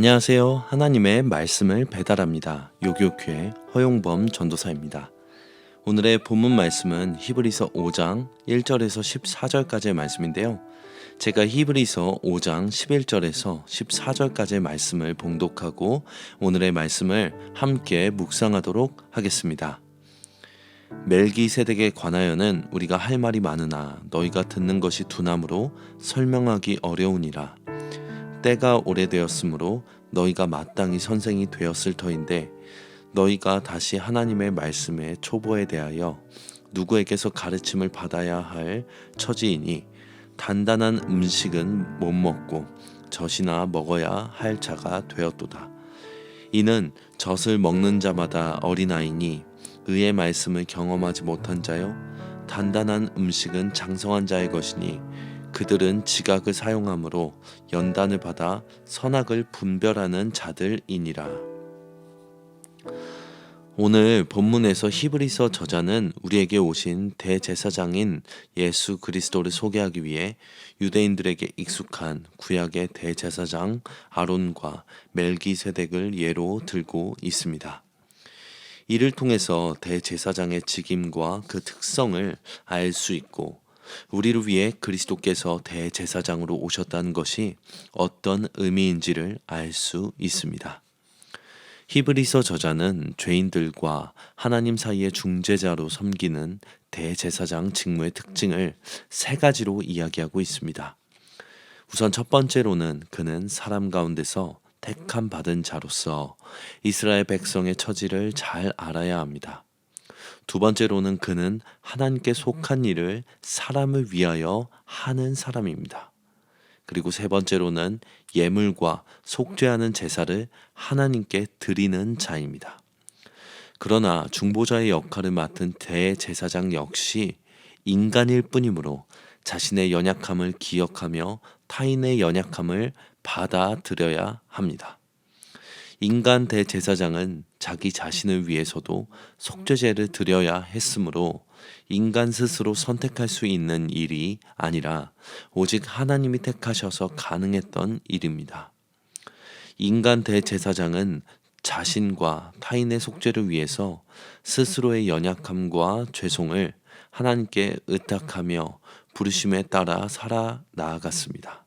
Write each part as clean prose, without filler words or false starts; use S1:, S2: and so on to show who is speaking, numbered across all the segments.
S1: 안녕하세요. 하나님의 말씀을 배달합니다. 요교교회 허용범 전도사입니다. 오늘의 본문 말씀은 히브리서 5장 1절에서 14절까지의 말씀인데요. 제가 히브리서 5장 11절에서 14절까지의 말씀을 봉독하고 오늘의 말씀을 함께 묵상하도록 하겠습니다. 멜기세덱에 관하여는 우리가 할 말이 많으나 너희가 듣는 것이 둔함으로 설명하기 어려우니라. 때가 오래되었으므로 너희가 마땅히 선생이 되었을 터인데 너희가 다시 하나님의 말씀의 초보에 대하여 누구에게서 가르침을 받아야 할 처지이니 단단한 음식은 못 먹고 젖이나 먹어야 할 자가 되었도다. 이는 젖을 먹는 자마다 어린아이니 의의 말씀을 경험하지 못한 자요 단단한 음식은 장성한 자의 것이니 그들은 지각을 사용함으로 연단을 받아 선악을 분별하는 자들이니라. 오늘 본문에서 히브리서 저자는 우리에게 오신 대제사장인 예수 그리스도를 소개하기 위해 유대인들에게 익숙한 구약의 대제사장 아론과 멜기세덱을 예로 들고 있습니다. 이를 통해서 대제사장의 직임과 그 특성을 알 수 있고 우리를 위해 그리스도께서 대제사장으로 오셨다는 것이 어떤 의미인지를 알 수 있습니다. 히브리서 저자는 죄인들과 하나님 사이의 중재자로 섬기는 대제사장 직무의 특징을 세 가지로 이야기하고 있습니다. 우선 첫 번째로는 그는 사람 가운데서 택함 받은 자로서 이스라엘 백성의 처지를 잘 알아야 합니다. 두 번째로는 그는 하나님께 속한 일을 사람을 위하여 하는 사람입니다. 그리고 세 번째로는 예물과 속죄하는 제사를 하나님께 드리는 자입니다. 그러나 중보자의 역할을 맡은 대제사장 역시 인간일 뿐이므로 자신의 연약함을 기억하며 타인의 연약함을 받아들여야 합니다. 인간 대제사장은 자기 자신을 위해서도 속죄제를 드려야 했으므로 인간 스스로 선택할 수 있는 일이 아니라 오직 하나님이 택하셔서 가능했던 일입니다. 인간 대제사장은 자신과 타인의 속죄를 위해서 스스로의 연약함과 죄송을 하나님께 의탁하며 부르심에 따라 살아 나아갔습니다.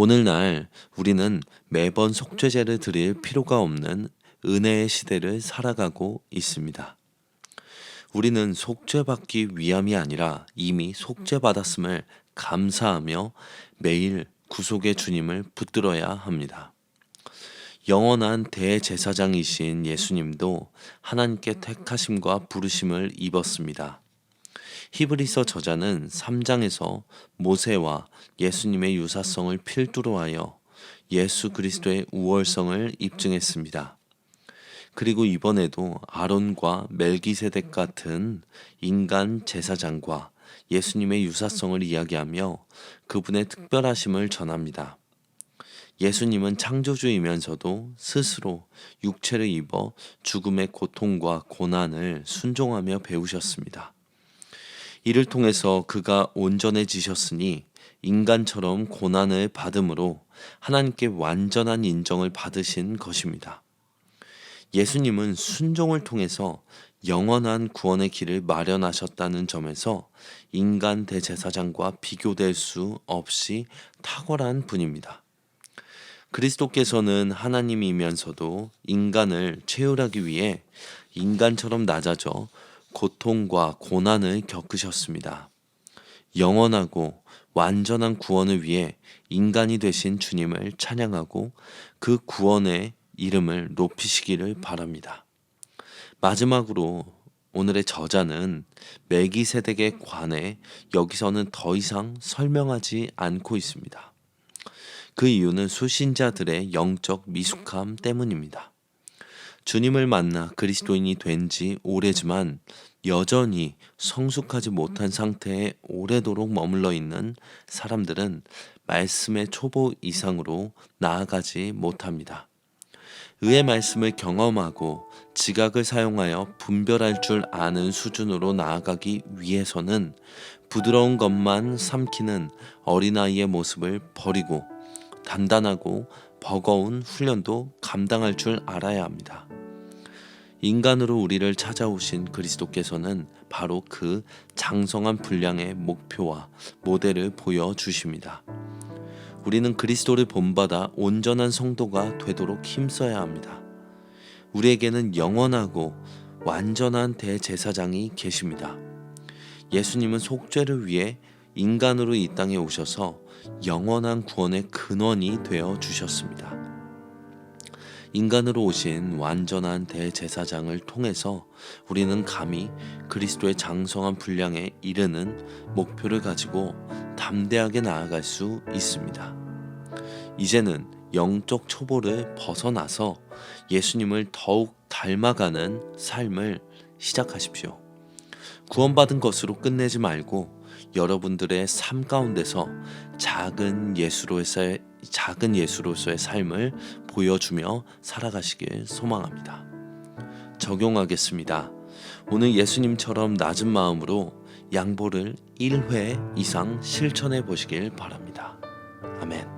S1: 오늘날 우리는 매번 속죄제를 드릴 필요가 없는 은혜의 시대를 살아가고 있습니다. 우리는 속죄받기 위함이 아니라 이미 속죄받았음을 감사하며 매일 구속의 주님을 붙들어야 합니다. 영원한 대제사장이신 예수님도 하나님께 택하심과 부르심을 입었습니다. 히브리서 저자는 3장에서 모세와 예수님의 유사성을 필두로 하여 예수 그리스도의 우월성을 입증했습니다. 그리고 이번에도 아론과 멜기세덱 같은 인간 제사장과 예수님의 유사성을 이야기하며 그분의 특별하심을 전합니다. 예수님은 창조주이면서도 스스로 육체를 입어 죽음의 고통과 고난을 순종하며 배우셨습니다. 이를 통해서 그가 온전해지셨으니 인간처럼 고난을 받음으로 하나님께 완전한 인정을 받으신 것입니다. 예수님은 순종을 통해서 영원한 구원의 길을 마련하셨다는 점에서 인간 대제사장과 비교될 수 없이 탁월한 분입니다. 그리스도께서는 하나님이면서도 인간을 채울하기 위해 인간처럼 낮아져 고통과 고난을 겪으셨습니다. 영원하고 완전한 구원을 위해 인간이 되신 주님을 찬양하고 그 구원의 이름을 높이시기를 바랍니다. 마지막으로 오늘의 저자는 멜기세덱에 관해 여기서는 더 이상 설명하지 않고 있습니다. 그 이유는 수신자들의 영적 미숙함 때문입니다. 주님을 만나 그리스도인이 된 지 오래지만 여전히 성숙하지 못한 상태에 오래도록 머물러 있는 사람들은 말씀의 초보 이상으로 나아가지 못합니다. 의의 말씀을 경험하고 지각을 사용하여 분별할 줄 아는 수준으로 나아가기 위해서는 부드러운 것만 삼키는 어린아이의 모습을 버리고 단단하고 버거운 훈련도 감당할 줄 알아야 합니다. 인간으로 우리를 찾아오신 그리스도께서는 바로 그 장성한 분량의 목표와 모델을 보여주십니다. 우리는 그리스도를 본받아 온전한 성도가 되도록 힘써야 합니다. 우리에게는 영원하고 완전한 대제사장이 계십니다. 예수님은 속죄를 위해 인간으로 이 땅에 오셔서 영원한 구원의 근원이 되어 주셨습니다. 인간으로 오신 완전한 대제사장을 통해서 우리는 감히 그리스도의 장성한 분량에 이르는 목표를 가지고 담대하게 나아갈 수 있습니다. 이제는 영적 초보를 벗어나서 예수님을 더욱 닮아가는 삶을 시작하십시오. 구원받은 것으로 끝내지 말고 여러분들의 삶 가운데서 작은 예수로서의 삶을 보여주며 살아가시길 소망합니다. 적용하겠습니다. 오늘 예수님처럼 낮은 마음으로 양보를 1회 이상 실천해 보시길 바랍니다. 아멘.